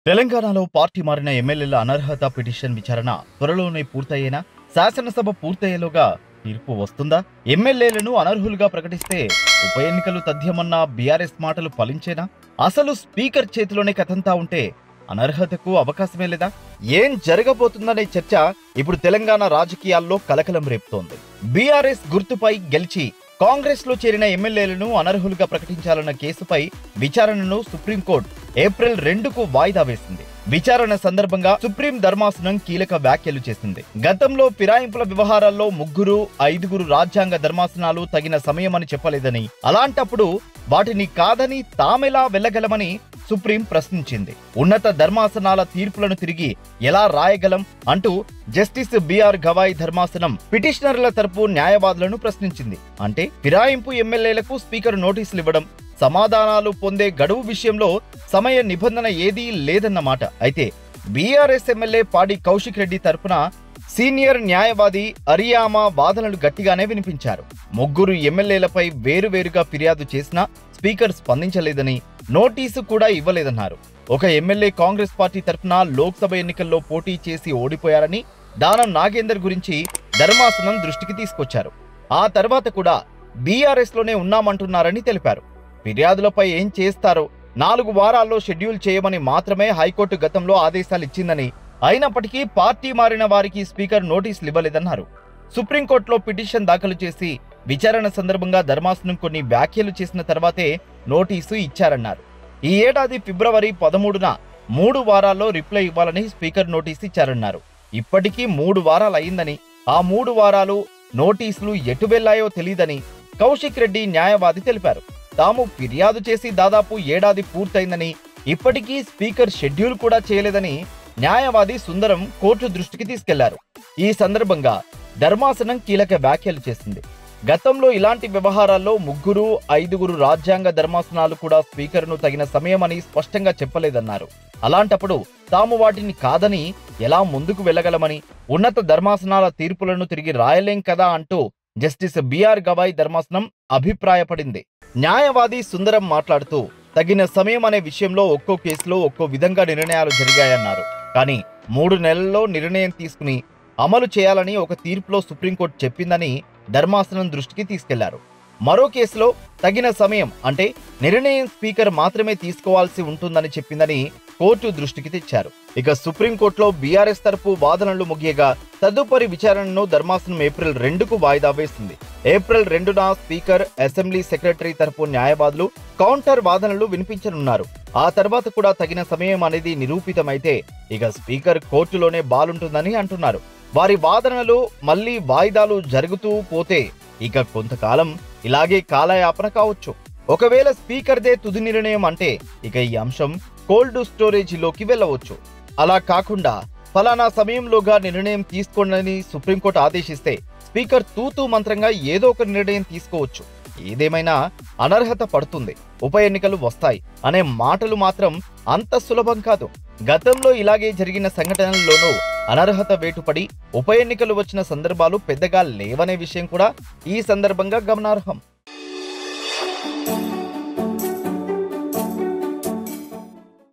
తెలంగాణలో పార్టీ మారిన ఎమ్మెల్యేల అనర్హత పిటిషన్ విచారణ త్వరలోనే పూర్తయ్యేనా? శాసనసభ పూర్తయ్యేలోగా తీర్పు వస్తుందా? ఎమ్మెల్యేలను అనర్హులుగా ప్రకటిస్తే ఉప ఎన్నికలు తథ్యమన్న బీఆర్ఎస్ మాటలు ఫలించేనా? అసలు స్పీకర్ చేతిలోనే కథంతా ఉంటే అనర్హతకు అవకాశమే లేదా? ఏం జరగబోతుందనే చర్చ ఇప్పుడు తెలంగాణ రాజకీయాల్లో కలకలం రేపుతోంది. బీఆర్ఎస్ గుర్తుపై గెలిచి కాంగ్రెస్ లో చేరిన ఎమ్మెల్యేలను అనర్హులుగా ప్రకటించాలన్న కేసుపై విచారణను సుప్రీంకోర్టు ఏప్రిల్ 2కు వాయిదా వేసింది. విచారణ సందర్భంగా సుప్రీం ధర్మాసనం కీలక వ్యాఖ్యలు చేసింది. గతంలో ఫిరాయింపుల వ్యవహారాల్లో 3-5 రాజ్యాంగ ధర్మాసనాలు తగిన సమయమని చెప్పలేదని, అలాంటప్పుడు వాటిని కాదని తామెలా వెళ్లగలమని సుప్రీం ప్రశ్నించింది. ఉన్నత ధర్మాసనాల తీర్పులను తిరిగి ఎలా రాయగలం అంటూ జస్టిస్ బిఆర్ గవాయ్ ధర్మాసనం పిటిషనర్ల తరపు న్యాయవాదులను ప్రశ్నించింది. అంటే ఫిరాయింపు ఎమ్మెల్యేలకు స్పీకర్ నోటీసులు ఇవ్వడం, సమాధానాలు పొందే గడువు విషయంలో సమయ నిబంధన ఏదీ లేదన్నమాట. అయితే బీఆర్ఎస్ ఎమ్మెల్యే పాడి కౌశిక్ రెడ్డి తరపున సీనియర్ న్యాయవాది అరియామా వాదనలు గట్టిగానే వినిపించారు. 3 ఎమ్మెల్యేలపై వేరువేరుగా ఫిర్యాదు చేసినా స్పీకర్ స్పందించలేదని, నోటీసు కూడా ఇవ్వలేదన్నారు. ఒక ఎమ్మెల్యే కాంగ్రెస్ పార్టీ తరఫున లోక్సభ ఎన్నికల్లో పోటీ చేసి ఓడిపోయారని దానం నాగేందర్ గురించి ధర్మాసనం దృష్టికి తీసుకొచ్చారు. ఆ తర్వాత కూడా బీఆర్ఎస్ లోనే ఉన్నామంటున్నారని తెలిపారు. ఫిర్యాదులపై ఏం చేస్తారో 4 వారాల్లో షెడ్యూల్ చేయమని మాత్రమే హైకోర్టు గతంలో ఆదేశాలు ఇచ్చిందని, అయినప్పటికీ పార్టీ మారిన వారికి స్పీకర్ నోటీసులు ఇవ్వలేదన్నారు. సుప్రీంకోర్టులో పిటిషన్ దాఖలు చేసి విచారణ సందర్భంగా ధర్మాసనం కొన్ని వ్యాఖ్యలు చేసిన తర్వాతే నోటీసు ఇచ్చారన్నారు. ఈ ఏడాది ఫిబ్రవరి 13న 3 వారాల్లో రిప్లై ఇవ్వాలని స్పీకర్ నోటీసు ఇచ్చారన్నారు. ఇప్పటికీ 3 వారాలు అయిందని, ఆ 3 వారాలు నోటీసులు ఎటు వెళ్లాయో తెలియదని కౌశిక్ రెడ్డి న్యాయవాది తెలిపారు. తాము ఫిర్యాదు చేసి దాదాపు ఏడాది పూర్తయిందని, ఇప్పటికీ స్పీకర్ షెడ్యూల్ కూడా చేయలేదని న్యాయవాది సుందరం కోర్టు దృష్టికి తీసుకెళ్లారు. ఈ సందర్భంగా ధర్మాసనం కీలక వ్యాఖ్యలు చేసింది. గతంలో ఇలాంటి వ్యవహారాల్లో 3-5 రాజ్యాంగ ధర్మాసనాలు కూడా స్పీకర్ను తగిన సమయమని స్పష్టంగా చెప్పలేదన్నారు. అలాంటప్పుడు తాము వాటిని కాదని ఎలా ముందుకు వెళ్లగలమని, ఉన్నత ధర్మాసనాల తీర్పులను తిరిగి రాయలేం కదా అంటూ జస్టిస్ బిఆర్ గవాయ్ ధర్మాసనం అభిప్రాయపడింది. న్యాయవాది సుందరం మాట్లాడుతూ, తగిన సమయం అనే విషయంలో ఒక్కో కేసులో ఒక్కో విధంగా నిర్ణయాలు జరిగాయన్నారు. కానీ 3 నెలల్లో నిర్ణయం తీసుకుని అమలు చేయాలని ఒక తీర్పులో సుప్రీంకోర్టు చెప్పిందని ధర్మాసనం దృష్టికి తీసుకెళ్లారు. మరో కేసులో తగిన సమయం అంటే నిర్ణయం స్పీకర్ మాత్రమే తీసుకోవాల్సి ఉంటుందని చెప్పిందని కోర్టు దృష్టికి తెచ్చారు. ఇక సుప్రీంకోర్టులో బీఆర్ఎస్ తరపు వాదనలు ముగియగా తదుపరి విచారణను ధర్మాసనం ఏప్రిల్ 2కు వాయిదా వేసింది. ఏప్రిల్ 2న స్పీకర్, అసెంబ్లీ సెక్రటరీ తరపు న్యాయవాదులు కౌంటర్ వాదనలు వినిపించనున్నారు. ఆ తర్వాత కూడా తగిన సమయం అనేది నిరూపితమైతే ఇక స్పీకర్ కోర్టులోనే బాలుంటుందని అంటున్నారు. వారి వాదనలు మళ్లీ వాయిదాలు జరుగుతూ పోతే ఇక కొంతకాలం ఇలాగే కాలయాపన కావచ్చు. ఒకవేళ స్పీకర్దే తుది నిర్ణయం అంటే ఇక ఈ అంశం కోల్డ్ స్టోరేజీలోకి వెళ్ళవచ్చు. అలా కాకుండా ఫలానా సమయంలోగా నిర్ణయం తీసుకోండి సుప్రీంకోర్టు ఆదేశిస్తే స్పీకర్ తూతూ మంత్రంగా ఏదో ఒక నిర్ణయం తీసుకోవచ్చు. ఏదేమైనా అనర్హత పడుతుంది, ఉప ఎన్నికలు వస్తాయి అనే మాటలు మాత్రం అంత సులభం కాదు. గతంలో ఇలాగే జరిగిన సంఘటనల్లోనూ అనర్హత వేటుపడి ఉప ఎన్నికలు వచ్చిన సందర్భాలు పెద్దగా లేవనే విషయం కూడా ఈ సందర్భంగా గమనార్హం.